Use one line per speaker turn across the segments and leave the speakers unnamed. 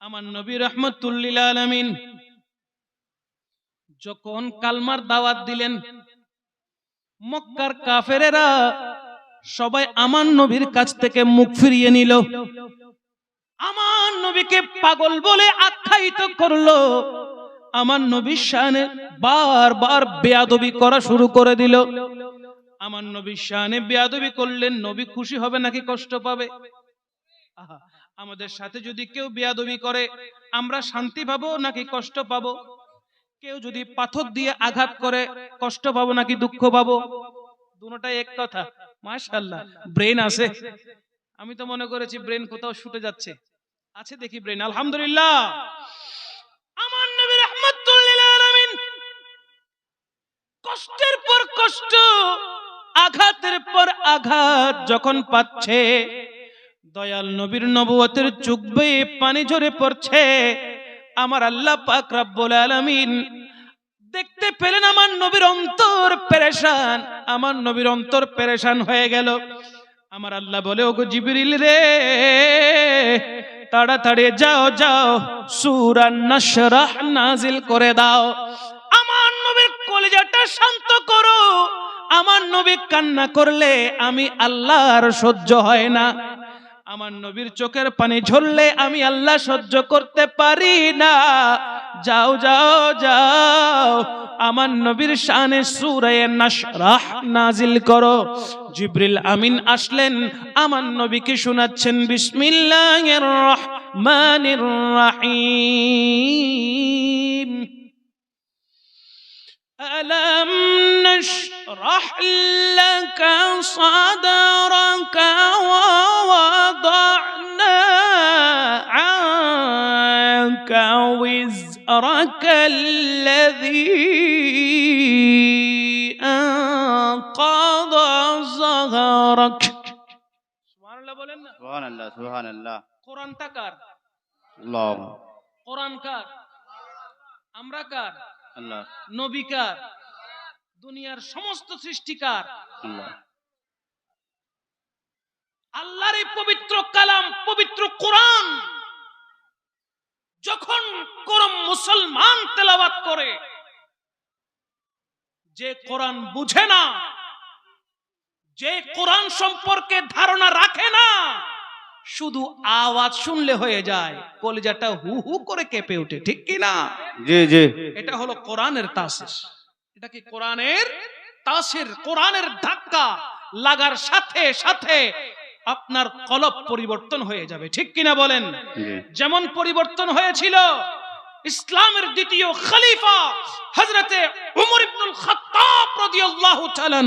আমার নবী রাহমাতুল লিল আলামিন যখন কালমার দাওয়াত দিলেন, মক্কার কাফেরেরা সবাই আমার নবীর কাছ থেকে মুখ ফিরিয়ে নিল। আমার নবীকে পাগল বলে আখ্যায়িত করলো। আমার নবীর শানে বারবার বেয়াদবি করা শুরু করে দিল। আমার নবীর শানে বেয়াদবি করলেন, নবী খুশি হবে নাকি কষ্ট পাবে? আমাদের সাথে যদি কেউ বেয়াদবি করে আমরা শান্তি পাবো নাকি কষ্ট পাবো? কেউ যদি পাথর দিয়ে আঘাত করে কষ্ট পাবো নাকি দুঃখ পাবো? দুটোটাই এক কথা। মাশাআল্লাহ, ব্রেন আছে। আমি তো মনে করেছি ব্রেন কোথাও ছুটে যাচ্ছে, আছে দেখি ব্রেন। আলহামদুলিল্লাহ। আমার নবী রাহমাতুল লিল আলামিন কষ্টের পর কষ্ট, আঘাতের পর আঘাত যখন পাচ্ছে, দয়াল নবীর নবুয়তের চোখ বেয়ে পানি ঝরে পড়ছে। আমার আল্লাহ পাক রব্বুল আলামিন দেখতে পেলেন আমার নবীর অন্তর পেরেশান, আমার নবীর অন্তর পেরেশান হয়ে গেল। আমার আল্লাহ বলে, ওগো জিবরিল রে, তাড়াতাড়ি যাও যাও সূরা নাশরাহ নাজিল করে দাও। আমার নবীর কলিজাটা শান্ত করো। আমার নবী কান্না করলে আমি আল্লাহর সহ্য হয় না। আমার নবীর চোখের পানি ঝরলে আমি আল্লাহ সহ্য করতে পারি না। যাও যাও যাও আমার নবীর শানে সূরা নাশরাহ নাজিল করো। জিবরিল আমিন আসলেন, আমার নবীকে শোনাচ্ছেন বিসমিল্লাহির রহমানির রহিম। ألم نشرح لك صدرك ووضعنا عنك وزرك الذي أنقض ظهرك. سبحان الله বলেন না?
সুবহান আল্লাহ, সুবহান আল্লাহ।
কোরআনটা কার?
আল্লাহ।
কোরআন কার? আমরা কার?
আল্লাহ।
নবী কার? দুনিয়ার সমস্ত সৃষ্টিকার
আল্লাহ।
আল্লাহর এই পবিত্র কালাম, পবিত্র কোরআন যখন কোন মুসলমান তেলাওয়াত করে, যে কোরআন বুঝে না, যে কোরআন সম্পর্কে ধারণা রাখে না, শুধু আওয়াজ শুনলে হয়ে যায়, কলিজাটা হু হু করে কেঁপে ওঠে, ঠিক কি না?
জি জি।
এটা হলো কোরআনের তাসির। এটা কি কোরআনের তাসির? কোরআনের ধাক্কা লাগার সাথে সাথে আপনার কলব পরিবর্তন হয়ে যাবে, ঠিক কিনা বলেন? যেমন পরিবর্তন হয়েছিল ইসলামের দ্বিতীয় খলিফা হযরতে উমর ইবনুল খাত্তাব রাদিয়াল্লাহু তাআলা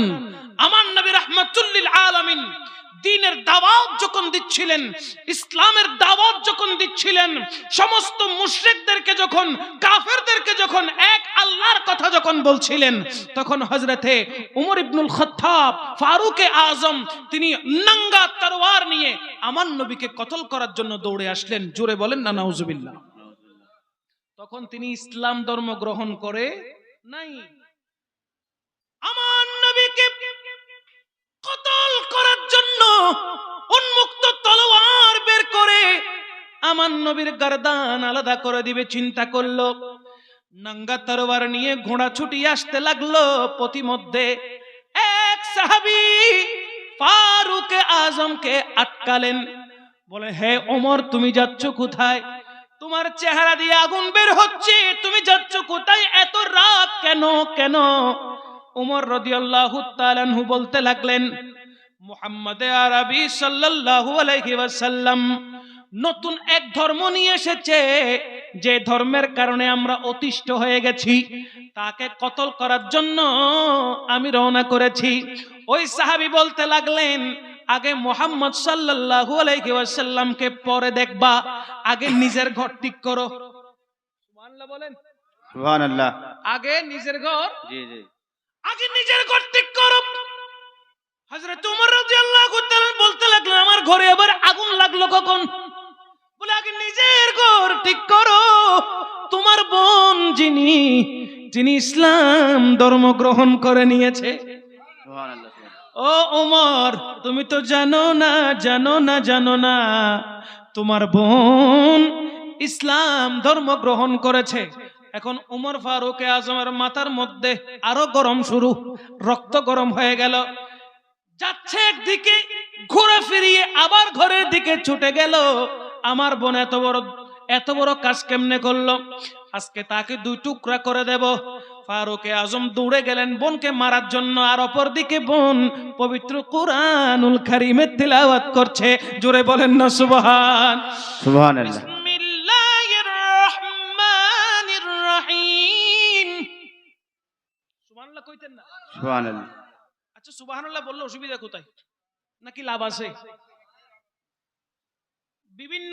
আমার নবী রাহমাতুল লিল আলামিন দ্বীনের দাওয়াত যখন দিচ্ছিলেন, ইসলামের দাওয়াত যখন দিচ্ছিলেন, সমস্ত মুশরিকদেরকে যখন, কাফেরদেরকে যখন এক আল্লাহর কথা যখন বলছিলেন, তখন হযরতে উমর ইবনুল খাত্তাব ফারুকে আজম তিনি নাঙ্গা তরোয়ার নিয়ে আমার নবীকে কতল করার জন্য দৌড়ে আসলেন। জোরে বলেন না নাউজুবিল্লাহ। তখন তিনি ইসলাম ধর্ম গ্রহণ করে নাই। আমার নবীকে কতল করার জন্য উন্মুক্ত তলোয়ার বের করে আমার নবীর গর্দান আলাদা করে দিবে চিন্তা করলো। নাঙ্গা তরোয়ার নিয়ে ঘোড়া ছুটিয়ে আসতে লাগলো। প্রতিমধ্যে এক সাহাবী ফারুক আজমকে আটকালেন, বলে, হে ওমর, তুমি যাচ্ছ কোথায়? তোমার চেহারা দিয়ে আগুন বের হচ্ছে, তুমি যাচ্ছ কোথায়? এত রাগ কেন কেন? উমর রাদিয়াল্লাহু তাআলা আনহু বলতে লাগলেন, মুহাম্মদ আরবি সাল্লাল্লাহু আলাইহি ওয়াসাল্লাম নতুন এক ধর্ম নিয়ে এসেছে, যে ধর্মের কারণে আমরা অতিষ্ঠ হয়ে গেছি, তাকে কতল করার জন্য আমি রওনা করেছি। ওই সাহাবী বলতে লাগলেন, আগে মুহাম্মদ সাল্লাল্লাহু আলাইহি ওয়াসাল্লামকে পরে দেখবা, আগে নিজের ঘর ঠিক করো। সুবহানাল্লাহ বলেন।
সুবহানাল্লাহ।
আগে নিজের ঘর,
জি জি,
আগে নিজের ঘর ঠিক করো। হযরত ওমর রাদিয়াল্লাহু তাআলা বলতে লাগলেন, আমার ঘরে আবার আগুন লাগলো কখন? বলে, আগে নিজের ঘর ঠিক করো। তোমার বোন যিনি ইসলাম ধর্ম গ্রহণ করে নিয়েছে।
সুবহানাল্লাহ।
ও ওমর, তুমি তো জানো না তোমার বোন ইসলাম ধর্ম গ্রহণ করেছে। এখন উমর ফারুক আজমের মাথার মধ্যে আরো গরম শুরু, রক্ত গরম হয়ে গেল। যাচ্ছে একদিকে, ঘুরে ফিরিয়ে আবার ঘরের দিকে ছুটে গেল। আমার বোন এত বড় কাজ কেমনে করলো, আজকে তাকে দুই টুকরা করে দেব। ফারুকে আজম দৌড়ে গেলেন বোনকে মারার জন্য, আর অপর দিকে বোন পবিত্র কুরআনুল কারীমের তিলাওয়াত করছে। জোরে বলেন না সুবহান।
সুবহানাল্লাহ।
বিসমিল্লাহির রহমানির রহিম। সুবহানাল্লাহ কইতেন না?
সুবহানাল্লাহ।
আচ্ছা, সুবহানাল্লাহ বললে অসুবিধা কোথায়, নাকি লাভ আছে? বিভিন্ন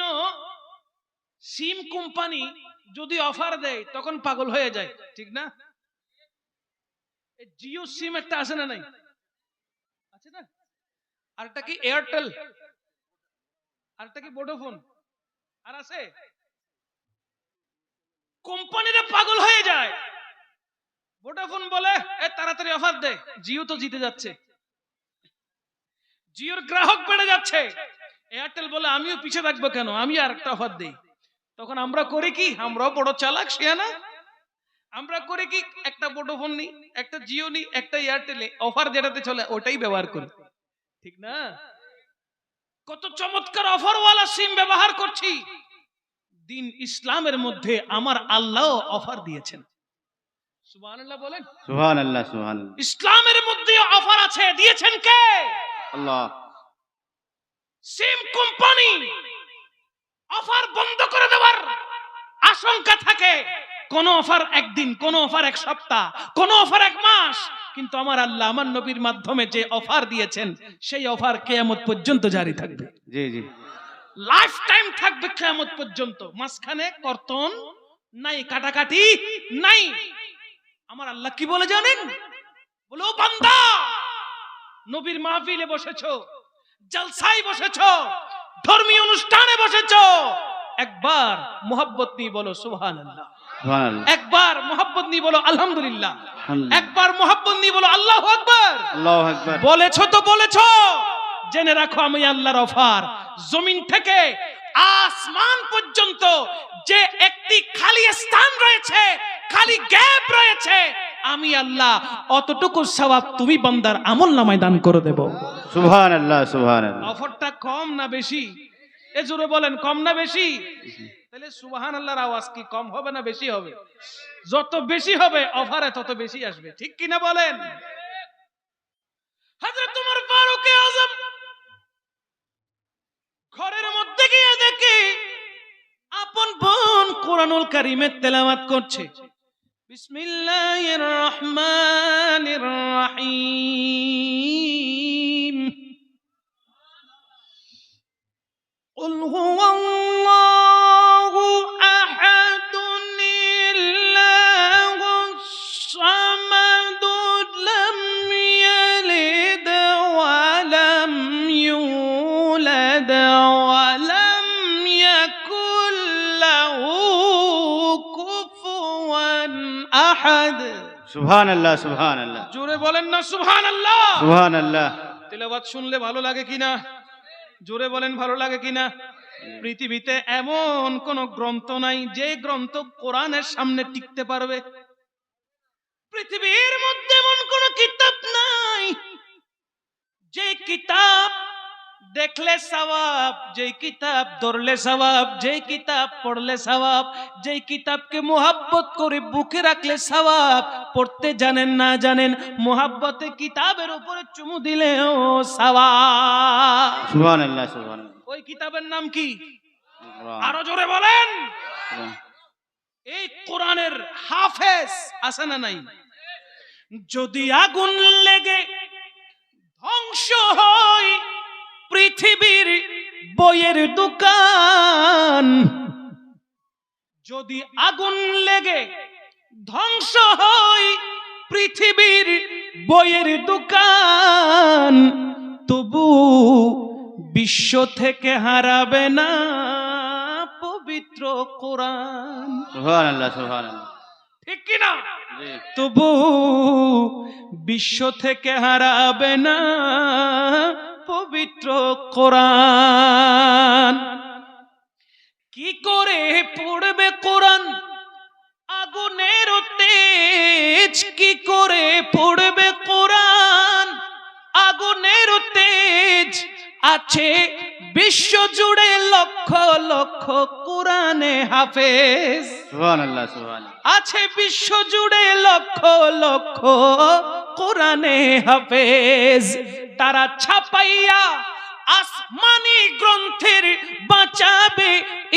সিম কোম্পানি যদি অফার দেয় তখন পাগল হয়ে যায়, ঠিক না? জিও সিম একটা আছে না নাই? আছে না? আরেকটা কি এয়ারটেল, আরেকটা কি ভোডাফোন, আর আছে। কোম্পানিরা পাগল হয়ে যায়। ভোডাফোন বলে তাড়াতাড়ি অফার দে, জিও তো জিতে যাচ্ছে, জিওর গ্রাহক বেড়ে যাচ্ছে। এয়ারটেল বলে আমিও পিছে থাকবো কেন, আমি আর একটা অফার দেই। তখন আমরা করি কি, আমরাও বড় চালাক শিয়ানা, আমরা করি কি, একটা ভোডাফোন নি, একটা জিও নি, একটা এয়ারটেলে অফার যেটাতে চলে ওটাই ব্যবহার করি, ঠিক না? কত চমৎকার অফারওয়ালা সিম ব্যবহার করছি। দিন ইসলামের মধ্যে আমার আল্লাহ অফার দিয়েছেন। সুবহানাল্লাহ বলেন।
সুবহানাল্লাহ। সুবহানাল্লাহ।
ইসলামের মধ্যে অফার আছে, দিয়েছেন কে?
আল্লাহ।
সিম কোম্পানি অফার বন্ধ করে দেওয়ার আশঙ্কা থাকে। কোন অফার একদিন, কোন অফার এক সপ্তাহ, কোন অফার এক মাস, কিন্তু আমার আল্লাহ আমার নবীর মাধ্যমে যে অফার দিয়েছেন সেই অফার কিয়ামত পর্যন্ত জারি থাকবে।
জি জি,
লাইফ টাইম থাকবে কিয়ামত পর্যন্ত। মাঝখানে কর্তন নাই, কাটাকাটি নাই। আমার আল্লাহ কি বলে জানেন? বলে, ও বান্দা, নবীর মাহফিলে বসেছো, জলসায় বসেছো, ধর্মীয় অনুষ্ঠানে বসেছো, একবার মোহাব্বত নিয়ে বলো সুবহানাল্লাহ,
সুবহানাল্লাহ।
একবার মোহাব্বত নিয়ে বলো আলহামদুলিল্লাহ,
আলহামদুলিল্লাহ।
একবার মোহাব্বত নিয়ে বলো আল্লাহু আকবার।
আল্লাহু আকবার।
বলেছো তো বলেছো। জেনে রাখো আমি আল্লাহর অফার জমিন থেকে আসমান পর্যন্ত যে একটি খালি স্থান রয়েছে, খালি গ্যাপ রয়েছে, আমি আল্লাহ অতটুকু সওয়াব তুমি বান্দার আমলনামায় দান করে দেব।
সুবহানাল্লাহ। সুবহানাল্লাহ।
অফারটা কম না বেশি? এ জোরে বলেন, কম না বেশি? তাহলে সুবহানাল্লাহর আওয়াজ কি কম হবে না বেশি হবে? যত বেশি হবে অফারে তত বেশি আসবে, ঠিক কিনা বলেন? হযরত ওমর ফারুক আযম ঘরের মধ্যে গিয়ে দেখে আপন বোন কুরআনুল কারীমের তেলাওয়াত করছে। বিসমিল্লাহির রহমানির রহিম। কুল হুয়াল্লাহু আহাদুন আল্লাহুস সামাদ লাম ইয়ালিদ ওয়া লাম ইউলাদ ওয়া লাম ইয়াকুল লাহু কুফুয়ান আহাদ।
সুবহানাল্লাহ। সুবহানাল্লাহ।
জোরে বলেন না সুবহানাল্লাহ।
সুবহানাল্লাহ।
তেলাওয়াত শুনলে ভালো লাগে কিনা? জোরে বলেন, ভালো লাগে কিনা? পৃথিবীতে এমন কোন গ্রন্থ নাই যে গ্রন্থ কোরআনের সামনে টিকতে পারবে। পৃথিবীর মধ্যে এমন কোন কিতাব নাই যে কিতাব দেখলে সওয়াব, যে কিতাব ধরলে সওয়াব, যে কিতাব পড়লে সওয়াব, যে কিতাবকে মোহাব্বত করে বুকে রাখলে সওয়াব। পড়তে জানেন না জানেন, মোহাব্বতে কিতাবের উপরে চুমু দিলেও সওয়াব।
সুবহানাল্লাহ। সুবহানাল্লাহ।
ওই কিতাবের নাম কি? আরো জোরে বলেন। এই কোরআনের হাফেজ আছে না নাই? যদি আগুন লেগে ধ্বংস হয় পৃথিবীর বইয়ের দোকান, যদি আগুন লেগে ধ্বংস হয় পৃথিবীর বইয়ের দোকান, তবু বিশ্ব থেকে হারাবে না পবিত্র কোরআন।
সুবহানাল্লাহ। সুবহানাল্লাহ।
ঠিক কিনা?
জি।
তবু বিশ্ব থেকে হারাবে না পবিত্র কোরআন। কি করে পড়বে কোরআন আগুনের তেজ, কি করে পড়বে কোরআন আগুনের তেজ, আছে বিশ্ব জুড়ে লক্ষ লক্ষ কোরআনে হাফেজ,
সুবহানাল্লাহ সুবহানাল্লাহ।
আছে বিশ্ব জুড়ে লক্ষ লক্ষ কোরআনে হাফেজ। তারা ছাপাইয়া আসমানি গ্রন্থের বাঁচাবে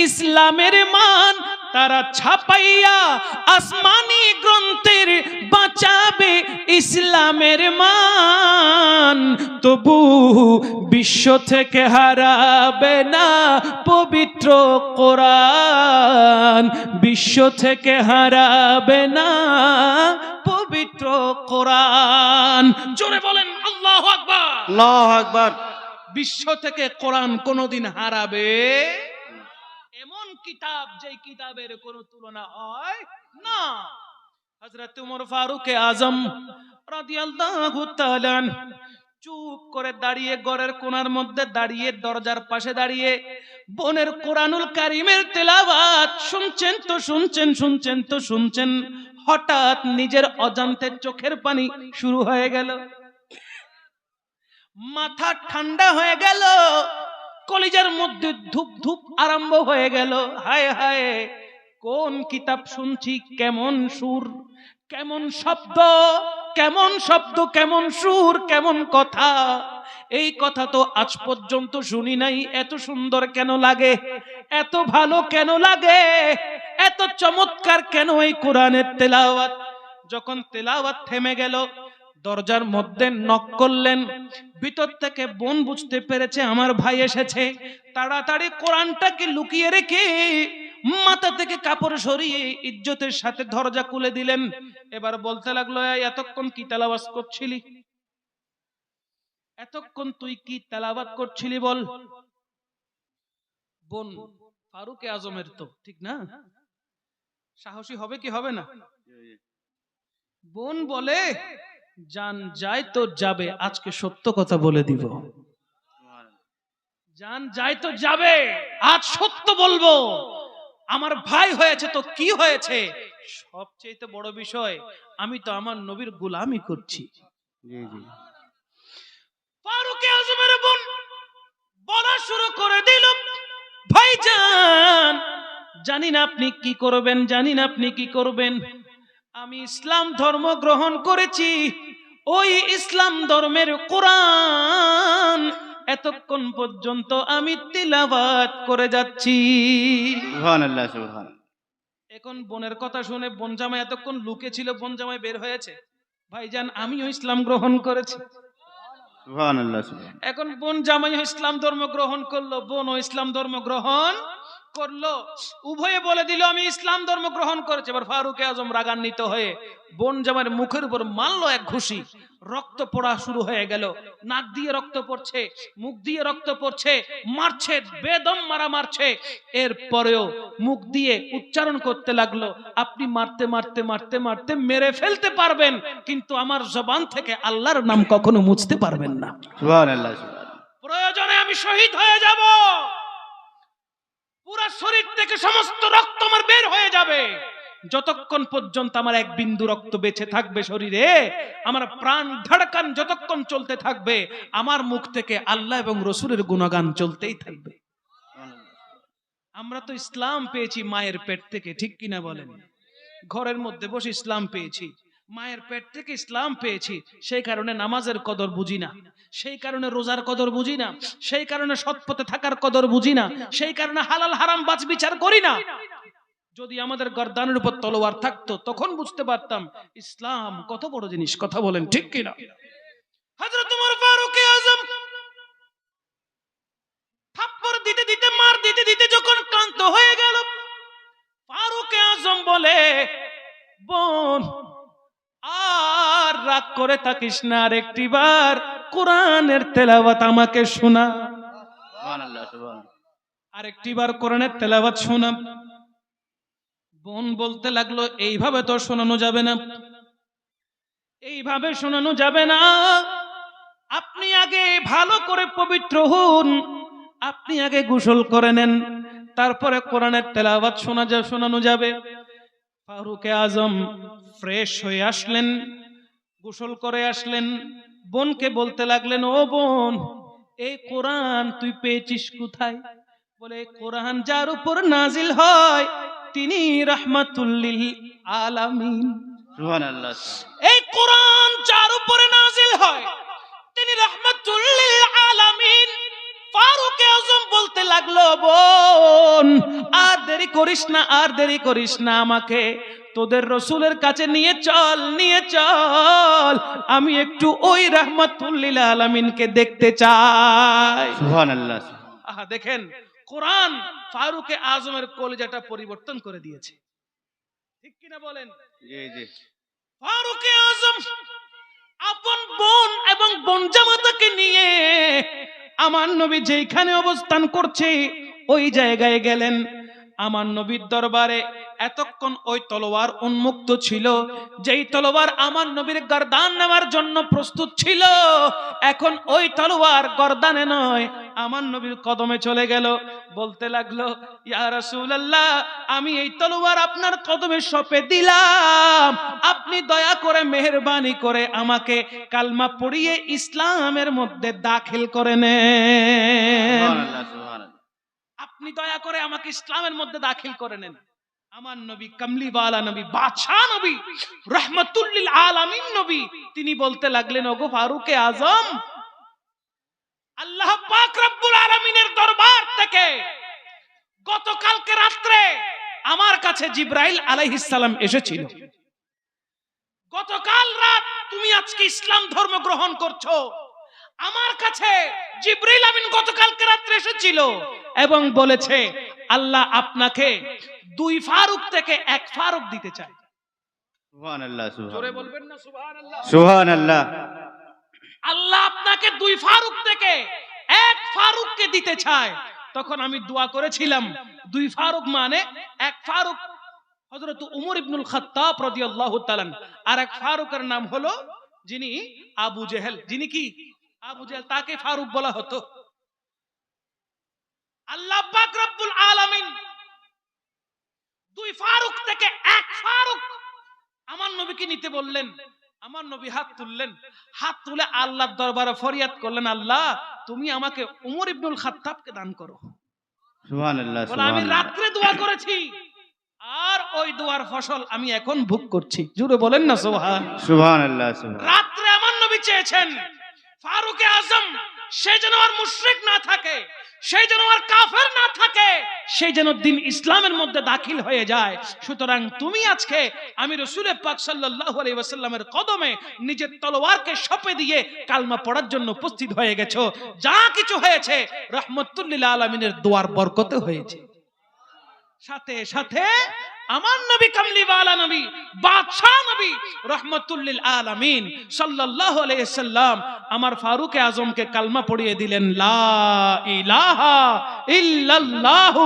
ইসলামের মান, তারা ছাপাইয়া আসমানি গ্রন্থের বাঁচাবে ইসলামের মান। তবু বিশ্ব থেকে হারাবে না পবিত্র কোরআন, বিশ্ব থেকে হারাবে না পবিত্র কোরআন। জোরে বলেন আল্লাহু আকবার।
আল্লাহু আকবার।
বিশ্ব থেকে কোরআন কোনোদিন হারাবে এমন কিতাব যেই কিতাবের কোনো তুলনা হয় না। হযরত ওমর ফারুক আযম রাদিয়াল্লাহু তাআলা চুপ করে দাঁড়িয়ে ঘরের কোণার মধ্যে দাঁড়িয়ে দরজার পাশে দাঁড়িয়ে বোনের কোরআনুল কারীমের তেলাওয়াত শুনছেন তো শুনছেন, শুনছেন তো শুনছেন। হঠাৎ নিজের অজান্তে চোখের পানি শুরু হয়ে গেল, মাথা ঠান্ডা হয়ে গেল, কলিজার মধ্যে ধুপ ধুপ আরম্ভ হয়ে গেল। হায় হায়, কোন কিতাব শুনছি, কেমন সুর, কেমন শব্দ, কেমন শব্দ, কেমন সুর, কেমন কথা। এই কথা তো আজ পর্যন্ত শুনি নাই। এত সুন্দর কেন লাগে, এত ভালো কেন লাগে, এত চমৎকার কেন এই কোরআনের তেলাওয়াত। যখন তেলাওয়াত থেমে গেল, দরজার মধ্যে নক করলেন। ভিতর থেকে বোন বুঝতে পেরেছে আমার ভাই এসেছে। তাড়াতাড়ি কোরআনটাকে লুকিয়ে রেখে মাথা থেকে কাপড় সরিয়ে ইজ্জতের সাথে দরজা খুলে দিলেন। এবার বলতে লাগলো, এতক্ষণ কি তেলাওয়াত করছিলি, এতক্ষণ তুই কি তেলাওয়াত করছিলি বল। বোন ফারুক আজমের তো ঠিক না, সাহসী হবে কি হবে না? বোন বলে, জান যায় তো যাবে, আজকে সত্য কথা বলে দিব। জান যায় তো যাবে, আজ সত্য বলবো। আমার ভাই হয়েছে তো কি হয়েছে, সবচেয়ে বড় বিষয় আমি তো আমার নবীর গোলামি করছি।
জি জি।
ফারুক আজমের বোন বলা শুরু করে দিল, ভাইজান জানি না আপনি কি করবেন, জানি না আপনি কি করবেন। আমি ইসলাম ধর্ম গ্রহণ করেছি, ওই ইসলাম ধর্মের কোরআন এতক্ষণ পর্যন্ত আমি তিলাওয়াত করে যাচ্ছি।
সুবহানাল্লাহ সুবহানাল্লাহ।
এখন বোনের কথা শুনে বোন জামাই এতক্ষণ লুকে ছিল, বোন জামাই বের হয়েছে, ভাইজান আমিও ইসলাম গ্রহণ করেছি।
সুবহানাল্লাহ সুবহানাল্লাহ।
এখন বোন জামাইও ইসলাম ধর্ম গ্রহণ করলো, বোনও ইসলাম ধর্ম গ্রহণ করলো। উভয়ে বলে দিল আমি ইসলাম ধর্ম গ্রহণ করেছি। এবার ফারুক আজম রাগান্বিত হয়ে বোন জামাইয়ের মুখের উপর মারলো এক ঘুষি। রক্ত পড়া শুরু হয়ে গেল, নাক দিয়ে রক্ত পড়ছে, মুখ দিয়ে রক্ত পড়ছে, মারছে, বেদম মারা মারছে। এরপরেও মুখ দিয়ে উচ্চারণ করতে লাগলো, আপনি মারতে মারতে মারতে মারতে মেরে ফেলতে পারবেন, কিন্তু আমার জবান থেকে আল্লাহর নাম কখনো মুছতে পারবেন না।
সুবহানাল্লাহ সুবহানাল্লাহ।
প্রয়োজনে আমি শহীদ হয়ে যাব, পুরো শরীর থেকে সমস্ত রক্ত আমার বের হয়ে যাবে, যতক্ষণ পর্যন্ত আমার এক বিন্দু রক্ত বেঁচে থাকবে শরীরে, আমার প্রাণ ধড়কান যতক্ষণ চলতে থাকবে, আমার মুখ থেকে আল্লাহ এবং রসুলের গুণগান চলতেই থাকবে। আমরা তো ইসলাম পেয়েছি মায়ের পেট থেকে, ঠিক কিনা বলেন? ঘরের মধ্যে বসে ইসলাম পেয়েছি, মায়ের পেট থেকে ইসলাম পেয়েছি। সেই কারণে নামাজের কদর বুঝি না, সেই কারণে রোজার কদর বুঝি না, সেই কারণে সৎ পথে থাকার কদর বুঝি না, সেই কারণে হালাল হারাম বাছ বিচার করি না। যদি আমাদের গর্দানের উপর তলোয়ার থাকতো তখন বুঝতে পারতাম ইসলাম কত বড় জিনিস। কথা বলেন ঠিক কিনা? হযরত ওমর ফারুক আযম থাপ্পড় দিতে দিতে, মার দিতে দিতে যখন ক্লান্ত হয়ে গেল, ফারুক আযম বলে, বোন আর রাগ করে থাকিস না, আর একটিবার কোরআনের তেলাওয়াত আমাকে শোনা,
সুবহানাল্লাহ সুবহানাল্লাহ।
আর একটিবার কোরআনের তেলাওয়াত শোনা। বোন বলতে লাগলো, এইভাবে তো শোনানো যাবে না, এইভাবে শোনানো যাবে না, আপনি আগে ভালো করে পবিত্র হন, আপনি আগে গোসল করে নেন, তারপরে কোরআনের তেলাওয়াত শোনানো যাবে। ফারুকে আজম ফ্রেশ হয়ে আসলেন, গোসল করে আসলেন, বোনকে বলতে লাগলেন, ও বোন, এই কোরআন তুই পেয়েছিস কোথায়? বলে, কোরআন যার উপর নাজিল হয় তিনি রাহমাতুল লিল আলামিন।
সুবহানাল্লাহ।
এই কোরআন যার উপরে নাজিল হয় তিনি রাহমাতুল লিল আলামিন। ফারুক আজম বলতে লাগলো, বোন আর দেরি করিস না, আমাকে তোদের রসুলের কাছে নিয়ে চল, আমি একটু ওই রাহমাতুল লিল আলামিনকে দেখতে চাই।
সুবহানাল্লাহ।
আহা, দেখেন কোরআন ফারুকে আজমের কলিজাটা পরিবর্তন করে দিয়েছে, ঠিক কিনা বলেন?
জি জি।
ফারুকে আজম আপন বোন এবং বোন জামাতাকে নিয়ে আমার নবী যেখানে অবস্থান করছে ওই জায়গায় গেলেন। আমার নবীর দরবারে এতক্ষণ ওই তলোয়ার উন্মুক্ত ছিল, যেই তলোয়ার আমার নবীর গর্দান নেওয়ার জন্য প্রস্তুত ছিল, এখন ওই তলোয়ার গর্দানে নয় আমার নবীর কদমে চলে গেল। বলতে লাগলো, ইয়া রাসূলুল্লাহ, আমি এই তলোয়ার আপনার কদমে সঁপে দিলাম, আপনি দয়া করে মেহেরবানি করে আমাকে কালমা পড়িয়ে ইসলামের মধ্যে দাখিল করে নেন।
সুবহানাল্লাহ সুবহানাল্লাহ।
আপনি দয়া করে আমাকে ইসলামের মধ্যে দাখিল করে নেন। আমার নবী কামলিওয়ালা নবী, বাদশাহ নবী, রাহমাতুল লিল আলামিন নবী, তিনি বলতে লাগলেন, ওগো ফারুকে আজম, আল্লাহ পাক রব্বুল আলামিনের দরবার থেকে গতকালকে রাত্রে আমার কাছে জিবরাইল আলাইহিস সালাম এসেছিল। গতকাল রাত তুমি আজকে ইসলাম ধর্ম গ্রহণ করছো, আমার কাছে জিবরাইল আমিন গতকালকে রাত্রে এসেছিল এবং বলেছে আল্লাহ আপনাকে দুই ফারুক থেকে এক ফারুক দিতে চায়।
সুবহানাল্লাহ
জোরে
সুবহানাল্লাহ।
বলবেন না সুবহানাল্লাহ?
সুবহানাল্লাহ।
আল্লাহ আপনাকে দুই ফারুক থেকে এক ফারুককে দিতে চায়। তখন আমি দোয়া করেছিলাম, দুই ফারুক মানে এক ফারুক হযরত উমর ইবনুল খাত্তাব রাদিয়াল্লাহু তাআলা, আর এক ফারুকের নাম হলো যিনি আবু জেহেল, যিনি কি আবু জেহেল, তাকে ফারুক বলা হতো। আল্লাহ পাক রব্বুল আলামিন দুই ফারুক থেকে এক ফারুক আমার নবীকে নিতে বললেন। আমার নবী হাত তুললেন, হাত তুলে আল্লাহর দরবারে ফরিয়াদ করলেন, আল্লাহ তুমি আমাকে উমর ইবনুল খাত্তাবকে দান করো।
সুবহানাল্লাহ
বলে, আমি
সুবহানাল্লাহ।
রাত্রে দোয়া করেছি আর ওই দোয়ার ফসল আমি এখন ভোগ করছি। জোরে বলেন না সুবহান।
সুবহানাল্লাহ সুবহানাল্লাহ।
রাত্রে আমার নবী চেয়েছেন ফারুকে আজম সে যেন আর মুশরিক না থাকে, সে যেন আর কাফের না থাকে, সে যেন দিন ইসলামের মধ্যে দাখিল হয়ে যায়। সুতরাং তুমি আজকে আমি রাসূল পাক সাল্লাল্লাহু আলাইহি ওয়াসাল্লামের কদমে নিজের তলোয়ারকে সঁপে দিয়ে কালমা পড়ার জন্য উপস্থিত হয়ে গেছো। যা কিছু হয়েছে রাহমাতুল লিল আলামিনের দোয়ার বরকতে হয়েছে। সাথে সাথে আমার নবী কামলিওয়ালা নবী, বাদশাহ নবী, রাহমাতুল লিল আলামিন সাল্লাল্লাহু আলাইহি সাল্লাম আমার ফারুক আজমকে কালমা পড়িয়ে দিলেন, লা ইলাহা ইল্লাল্লাহু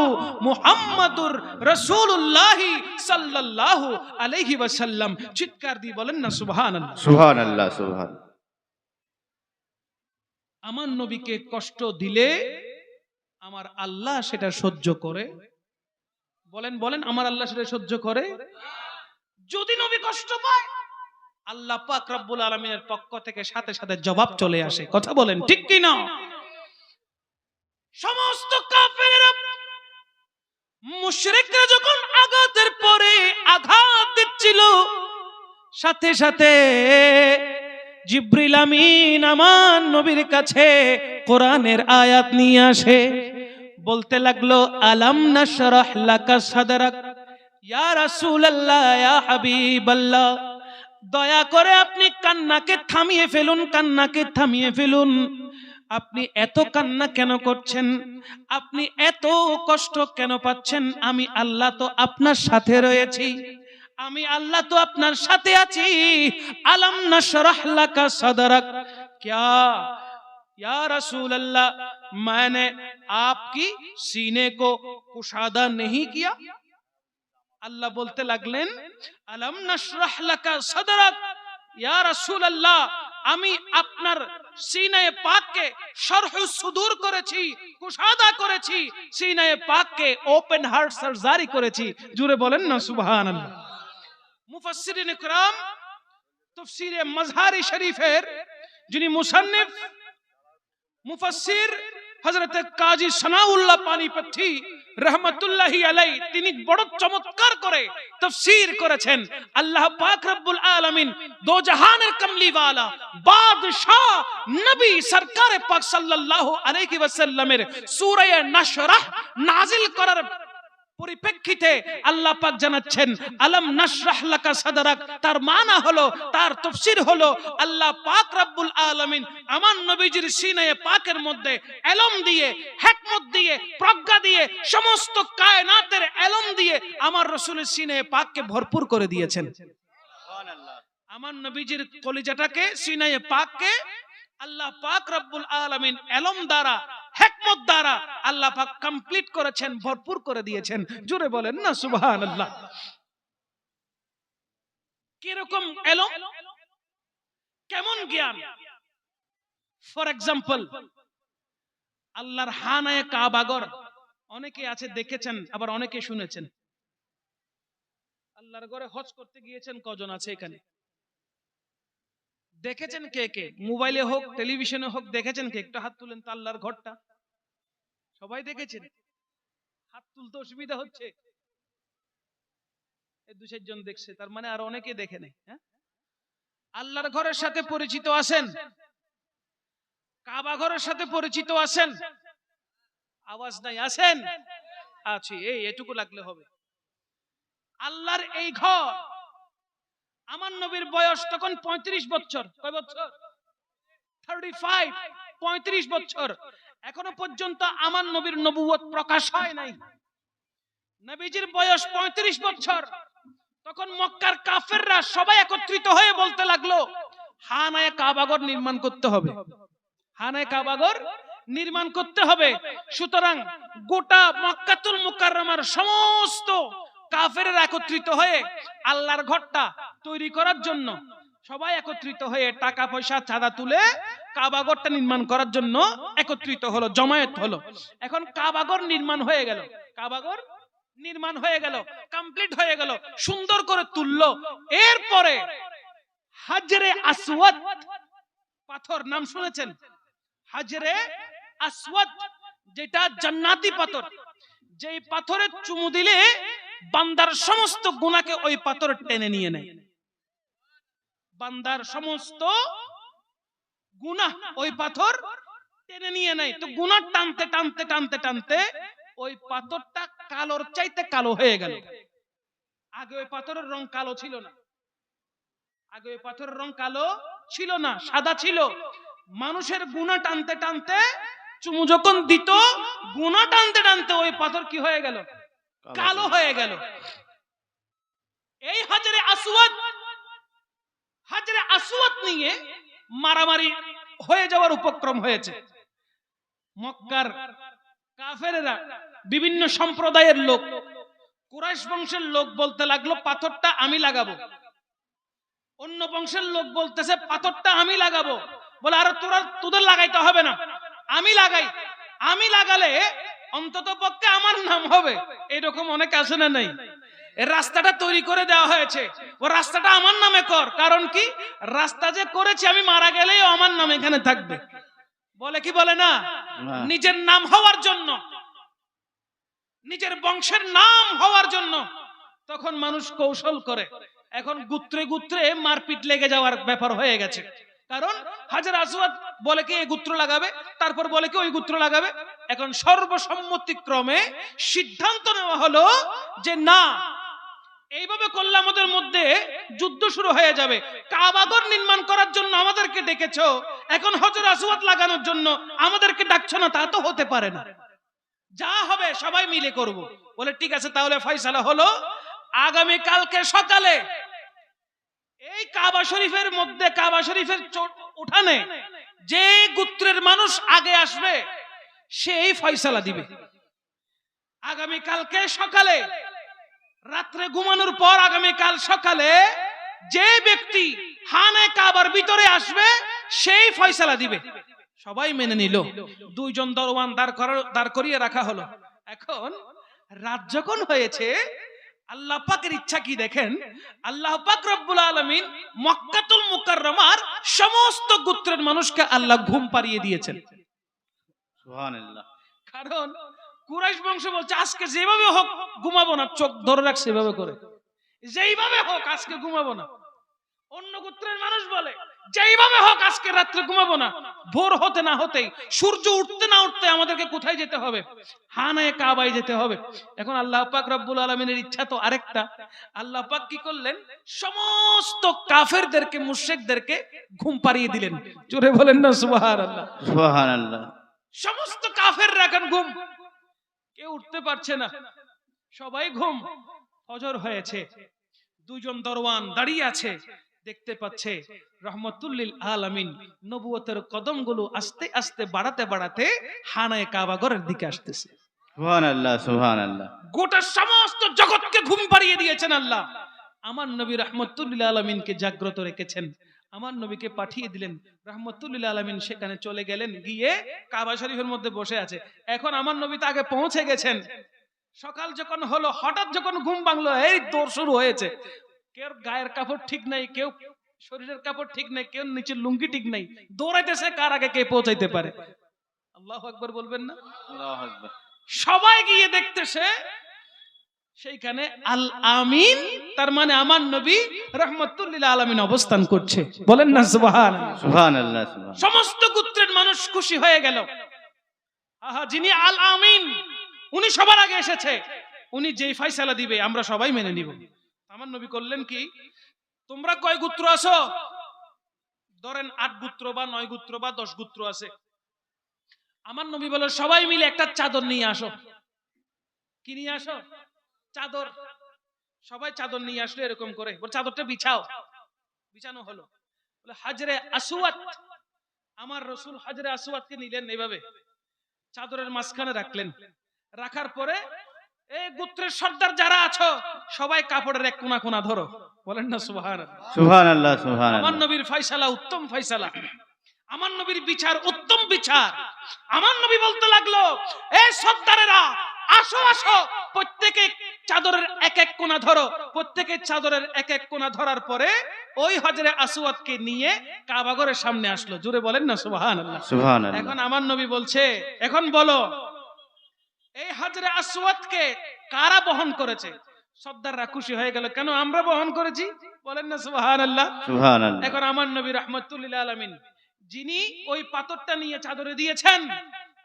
মুহাম্মাদুর রাসূলুল্লাহ সাল্লাল্লাহু আলাইহি ওয়াসাল্লাম। চিৎকার দিয়ে বলেন না সুবহানাল্লাহ।
সুবহানাল্লাহ সুবহানাল্লাহ।
আমার নবীকে কষ্ট দিলে আমার আল্লাহ সেটা সহ্য করে। বলেন আমার আল্লাহ সেটা সহ্য করে? যদি নবী কষ্ট পায় আল্লাহ পাক রব্বুল আলামিনের পক্ষ থেকে সাথে সাথে জবাব চলে আসে। কথা বলেন ঠিক কি না? সমস্ত কাফেররা মুশরিকরা যখন আঘাতের পরে আঘাত দিচ্ছিল, সাথে সাথে জিবরিল আমিন আমার নবীর কাছে কোরআনের আয়াত নিয়ে আসে। বলতে লাগলো, আলাম নাশরাহ লাকা সাদরাক, ইয়া রাসূলুল্লাহ, ইয়া হাবিবাল্লাহ, দয়া করে আপনি কান্নাকে থামিয়ে ফেলুন। আপনি এত কান্না কেন করছেন? আপনি এত কষ্ট কেন পাচ্ছেন? আমি আল্লাহ তো আপনার সাথে রয়েছি, আমি আল্লাহ তো আপনার সাথে আছি। আলাম নাশরাহ লাকা সাদরাক, क्या या रसूल अल्लाह, मैंने आपकी सीने को कुशादा नहीं किया? अल्लाह बोलते लगलेन, अलम नशरह लका सदरक, या रसूल अल्लाह, আমি আপনার সিনায়ে পাককে শরহু সুদূর করেছি, কুশাদা করেছি, সিনায়ে পাককে ওপেন হার্ট সার্জারি করেছি। জুড়ে বলেন না সুবহানাল্লাহ। মুফাসসিরিন ইকরাম তাফসীরে মাজহারি শরীফের যিনি মুসান্নিফ মুফাসসির হযরত কাজী সানাউল্লাহ পানিপথী রহমাতুল্লাহি আলাইহি, তিনি বড় চমৎকার করে তাফসীর করেছেন। আল্লাহ পাক রব্বুল আলামিন দো জাহানের কমলি ওয়ালা বাদশাহ নবী সরকার পাক সাল্লাল্লাহু আলাইহি ওয়াসাল্লামের সূরা নাশরাহ নাজিল করার পরিপ্রেক্ষিতে আল্লাহ পাক জানাচ্ছেন আলম নাশরাহ লাকা সাদরাক, তার মানা হলো, তার তাফসীর হলো আল্লাহ পাক রব্বুল আলামিন আমার নবীজির সিনায়ে পাকের মধ্যে ইলম দিয়ে, হিকমত দিয়ে, প্রজ্ঞা দিয়ে, সমস্ত কায়নাতের ইলম দিয়ে আমার রাসূলের সিনায়ে পাককে ভরপুর করে দিয়েছেন।
সুবহানাল্লাহ।
আমার নবীজির কলিজাটাকে, সিনায়ে পাককে আল্লাহ পাক রব্বুল আলামিন ইলম দ্বারা, হিকমত দ্বারা আল্লাহ পাক কমপ্লিট করেছেন, ভরপুর করে দিয়েছেন। জোরে বলেন না সুবহানাল্লাহ। কি রকম ইলম, কেমন জ্ঞান? ফর এক্সাম্পল, আল্লাহর হানায়ে কাবাগর অনেকে আছে দেখেছেন, আবার অনেকে শুনেছেন। আল্লাহর ঘরে হজ করতে গিয়েছেন কজন আছে এখানে? দেখেছেন কে কে? মোবাইলে হোক, টেলিভিশনে হোক, দেখেছেন কে? একটু হাত তুলেন তো। আল্লাহর ঘরটা সবাই দেখেছেন? হাত তুলতে অসুবিধা হচ্ছে? এই দু চারজন দেখছে, তার মানে আর অনেকে দেখে নেই। হ্যাঁ, আল্লাহর ঘরের সাথে পরিচিত আছেন? কাবা ঘরের সাথে পরিচিত আছেন? আওয়াজ নাই, আছেন? আছি, এই এটুকু লাগলে হবে। আল্লাহর এই ঘর, আমার নবীর বয়স তখন 35 বছর। কয় বছর? 35, 35 বছর। এখনো পর্যন্ত আমার নবীর নবুয়ত প্রকাশ হয় নাই। নবীজির বয়স 35 বছর। তখন মক্কার কাফেররা সবাই একত্রিত হয়ে বলতে লাগলো হানায়ে কাবাগর নির্মাণ করতে হবে, হানায়ে কাবাগর নির্মাণ করতে হবে। সুতরাং গোটা মক্কাতুল মুকাররমার সমস্ত কাফেররা একত্রিত হয়ে আল্লাহর ঘরটা তৈরি করার জন্য সবাই একত্রিত হয়ে টাকা পয়সা চাঁদা তুলে কাবাগরটা নির্মাণ করার জন্য একত্রিত হলো, জমায়েত হলো। এখন কাবাগর নির্মাণ হয়ে গেল, কাবাগর নির্মাণ হয়ে গেল, কমপ্লিট হয়ে গেল, সুন্দর করে তুললো। এরপরে হাজরে আসওয়াদ পাথর, নাম শুনেছেন? হাজরে আসওয়াদ, যেটা জান্নাতি পাথর, যেই পাথরে চুমু দিলে বান্দার সমস্ত গুনাহকে ওই পাথর টেনে নিয়ে নেয়। বান্দার সমস্ত গুনাহ ওই পাথর টেনে নিয়ে নেয়। তো গুনাহ টানতে টানতে টানতে টানতে ওই পাথরটা কালোর চাইতে কালো হয়ে গেল। আগে ওই পাথরের রং কালো ছিল না, আগে ওই পাথরের রং কালো ছিল না, সাদা ছিল। মানুষের গুনাহ টানতে টানতে, চুমু যখন দিত, গুনাহ টানতে টানতে ওই পাথর কি হয়ে গেল? কালো হয়ে গেল। এই হাজরে আসওয়াদ, হাজরে আসওয়াদ নিয়ে মারামারি হয়ে যাওয়ার উপক্রম হয়েছে। মক্কার কাফেররা, বিভিন্ন সম্প্রদায়ের লোক, কুরাইশ বংশের লোক বলতে লাগলো পাথরটা আমি লাগাবো। অন্য বংশের লোক বলতেছে পাথরটা আমি লাগাবো। বলে আর তোদের লাগাইতে হবে না, আমি লাগাই, আমি লাগালে অন্তত পক্ষে আমার নাম হবে। এরকম অনেক আছে না নাই? এই রাস্তাটা তৈরি করে দেওয়া হয়েছে, ও রাস্তাটা আমার নামে কর। কারণ কি? রাস্তা যে করেছি আমি মারা গেলেই আমার নাম এখানে থাকবে। বলে কি বলে না? নিজের নাম হওয়ার জন্য, নিজের বংশের নাম হওয়ার জন্য তখন মানুষ কৌশল করে। এখন গুত্রে গুত্রে মারপিট লেগে যাওয়ার ব্যাপার হয়ে গেছে। কারণ হাজরে আসওয়াদ বলে কি এই গোত্র লাগাবে, তারপর বলে কি ওই গোত্র লাগাবে। এখন সর্বসম্মতিক্রমে সিদ্ধান্ত নেওয়া হলো যে না, এইভাবে করলে আমাদের মধ্যে যুদ্ধ শুরু হয়ে যাবে। কাবাগর নির্মাণ করার জন্য আমাদেরকে ডেকেছো, এখন হাজরে আসওয়াদ লাগানোর জন্য আমাদেরকে ডাকছো না, তা তো হতে পারে না। যা হবে সবাই মিলে করব। বলে ঠিক আছে, তাহলে ফয়সালা হলো আগামী কালকে সকালে এই কাবা শরীফের মধ্যে, কাবা শরীফের উঠানে যে গোত্রের মানুষ আগে আসবে সেই ফয়সালা দিবে। আগামী কালকে সকালে, রাত্রে ঘুমানোর পর আগামী কাল সকালে যে ব্যক্তি হানে কাবার ভিতরে আসবে সেই ফয়সালা দিবে। সবাই মেনে নিল। দুইজন দরওয়ান দাঁড় করিয়ে রাখা হলো। এখন রাত যখন হয়েছে, আল্লাহ পাকের ইচ্ছা কি দেখেন, আল্লাহ পাক রব্বুল আলামিন মক্কাতুল মুকাররমার সমস্ত গোত্রের মানুষকে আল্লাহ ঘুম পাড়িয়ে দিয়েছেন।
সুবহানাল্লাহ।
কারণ কুরাইশ বংশ বলছে আজকে যেভাবে হোক ঘুমাবো না, চোখ ধরে রাখ সেভাবে করে, যেইভাবে হোক আজকে ঘুমাবো না। অন্য গোত্রের মানুষ বলে যেইভাবে হোক আজকে রাত্রে ঘুমাবো না, ভোর হতে না হতেই, সূর্য উঠতে না উঠতে আমাদেরকে কোথায় যেতে হবে? হানায়ে কাবায় যেতে হবে। এখন আল্লাহ পাক রব্বুল আলামিনের ইচ্ছা তো আরেকটা। আল্লাহ পাক কি করলেন? সমস্ত কাফেরদেরকে, মুশরিকদেরকে ঘুম পাড়িয়ে দিলেন। জোরে বলেন না সুবহানাল্লাহ।
সুবহানাল্লাহ।
সমস্ত কাফেররা এখন ঘুম, কেউ উঠতে পারছে না, সবাই ঘুম। ফজর হয়েছে, দুইজন দরওয়ান দাঁড়িয়ে আছে, দেখতে পাচ্ছে রহমতুল্লিল আলামিন নবুয়তের কদমগুলো আস্তে আস্তে বাড়াতে বাড়াতে হানায়ে কাবা ঘরের দিকে আসতেছে।
সুবহানাল্লাহ। সুবহানাল্লাহ।
গোটা সমস্ত জগৎকে ঘুম পাড়িয়ে দিয়েছেন আল্লাহ। আমার নবী রহমতুল্লিল আলামিনকে জাগ্রত রেখেছেন। আমার নবীকে পাঠিয়ে দিলেন, রহমতুল্লিল আলামিন সেখানে চলে গেলেন, গিয়ে কাবা শরীফের মধ্যে বসে আছে। এখন আমার নবী তো আগে পৌঁছে গেছেন। সকাল যখন হলো, হঠাৎ যখন ঘুম ভাঙলো, এই দৌড় শুরু হয়েছে। কেউ গায়ের কাপড় ঠিক নাই, কেউ শরীরের কাপড় ঠিক নাই, কেউ নিচের লুঙ্গি ঠিক নাই, দৌড়াইতেছে কার আগে কে পৌঁছাইতে পারে। আল্লাহু আকবার বলবেন না?
আল্লাহু আকবার।
সবাই গিয়ে দেখতেছে সেইখানে আল আমিন, তার মানে আমার নবী রহমতুল্লিল আলামিন অবস্থান করছে। বলেন না সুবহানাল্লাহ।
সুবহানাল্লাহ। সুবহানাল্লাহ।
সমস্ত গোত্রের মানুষ খুশি হয়ে গেল। আহা, যিনি আল আমিন, উনি সবার আগে এসেছে, উনি যেই ফয়সালা দিবে আমরা সবাই মেনে নিব। আমার নবী করলেন কি, তোমরা কয় গোত্র আছো? ধরেন 8 গোত্র বা 9 গোত্র বা 10 গোত্র আছে। আমার নবী বলে সবাই মিলে একটা চাদর নিয়ে আসো। কি নিয়ে আসো? চাদর। সবাই চাদর নিয়ে আসলো এরকম করে, বলে চাদরটা বিছাও। বিছানো হলো। বলে হাজরে আসওয়াদ, আমার রাসূল হাজরে আসওয়াদকে নিলেন, এইভাবে চাদরের মাঝখানে রাখলেন। রাখার পরে এই গোত্রের সর্দার যারা আছো সবাই কাপড়ের এক কোনা কোনা ধরো। বলেন না সুবহানাল্লাহ।
সুবহানাল্লাহ।
আমার
সুবহানাল্লাহ।
নবীর ফয়সালা উত্তম ফয়সালা, আমার নবীর বিচার উত্তম বিচার। আমার নবী বলতে লাগলো, এই সর্দারেরা আসো আসো, প্রত্যেকে চাদরের এক এক কোনা ধরো। প্রত্যেকে চাদরের এক এক কোনা ধরার পরে ওই হজরে আসওয়াদকে নিয়ে কাবা ঘরের সামনে আসলো। জোরে বলেন না সুবহানাল্লাহ।
সুবহানাল্লাহ।
এখন আমার নবী বলছে, এখন বলো এই হজরে আসওয়াদকে কারা বহন করেছে? সর্দাররা খুশি হয়ে গেল, কেন আমরা বহন করেছি। বলেন না সুবহানাল্লাহ।
সুবহানাল্লাহ।
এখন আমার নবী রাহমাতুল্লিল আলামিন যিনি ওই পাথরটা নিয়ে চাদরে দিয়েছেন,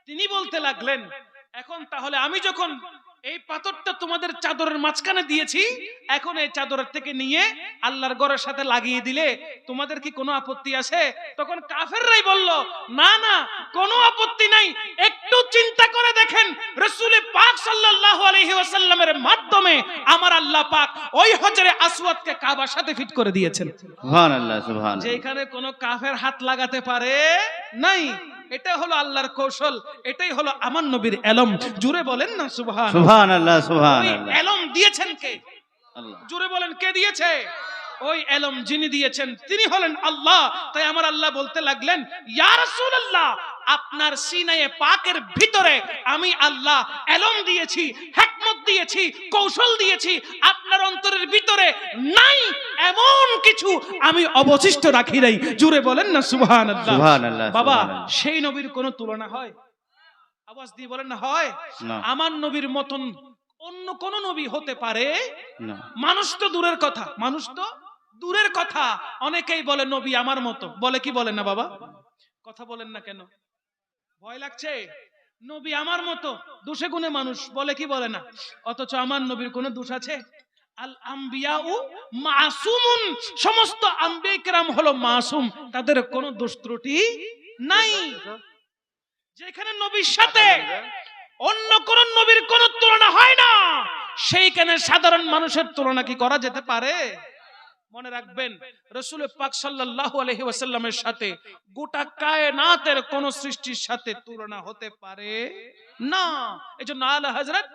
তিনি বলতে লাগলেন, এখন তাহলে আমি যখন এই পাথরটা তোমাদের চাদরের মাঝখানে দিয়েছি, এখন এই চাদরের থেকে নিয়ে আল্লাহর ঘরের সাথে লাগিয়ে দিলে তোমাদের কি কোনো আপত্তি আছে? তখন কাফেররাই বলল, না না, কোনো আপত্তি নাই। একটু চিন্তা করে দেখেন, রাসূল পাক সাল্লাল্লাহু আলাইহি ওয়াসাল্লামের মাধ্যমে আমার আল্লাহ পাক ওই হজরে আসওয়াদকে কাবার সাথে ফিট করে দিয়েছেন।
সুবহানাল্লাহ। সুবহানাল্লাহ।
যেখানে কোনো কাফের হাত লাগাতে পারে নাই। এটা হলো আল্লাহর কৌশল, এটাই হলো আমার নবীর এলম। জোরে বলেন না সুবহানাল্লাহ।
সুবহানাল্লাহ।
ওই
সুবহানাল্লাহ।
এলম দিয়েছেন কে?
আল্লাহ।
জোরে বলেন কে দিয়েছে? ওই এলম যিনি দিয়েছেন তিনি হলেন আল্লাহ। তাই আমার আল্লাহ বলতে লাগলেন, ইয়া রাসূলুল্লাহ, আপনার সিনায়ে পাকের ভিতরে আমি আল্লাহ এলম দিয়েছি, হিকমত দিয়েছি, কৌশল দিয়েছি। আপনার অন্তরের ভিতরে নাই এমন কিছু আমি অবশিষ্ট রাখি নাই। জোরে বলেন না সুবহানাল্লাহ।
সুবহানাল্লাহ।
বাবা,
সুবহানাল্লাহ।
সেই নবীর কোনো তুলনা হয়? আওয়াজ দিয়ে বলেন না হয়?
না।
আমার নবীর মতন অন্য কোন নবী হতে পারে?
না।
মানুষ তো দূরের কথা, মানুষ তো দূরের কথা। অনেকেই বলে নবী আমার মতো, বলে কি বলেন না বাবা? কথা বলেন না কেন? ভয় লাগছে? নবী আমার মতো, দোষে গুণে মানুষ, বলে কি বলে না? অথচ আমার নবীর কোনো দোষ আছে? আল আম্বিয়াউ মাসুমুন, সমস্ত আম্বিয়া কিরাম হলো মাসুম, তাদের কোনো দোষ ত্রুটি নাই। যেখানে নবীর সাথে অন্য কোন নবীর কোন তুলনা হয় না, সেইখানে সাধারণ মানুষের তুলনা কি করা যেতে পারে? মনে রাখবেন, রাসূল পাক সাল্লাল্লাহু আলাইহি ওয়াসাল্লামের সাথে গোটা কায়নাতের কোন সৃষ্টির সাথে তুলনা হতে পারে না। এজন্য আলা হযরত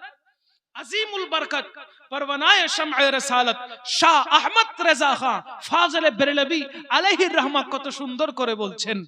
আজিমুল বরকত পরওয়ানায়ে শাম'এ রিসালাত শাহ আহমদ রেজা খান ফাজিল বেরলভী আলাইহির রহমত কত সুন্দর করে বলছেন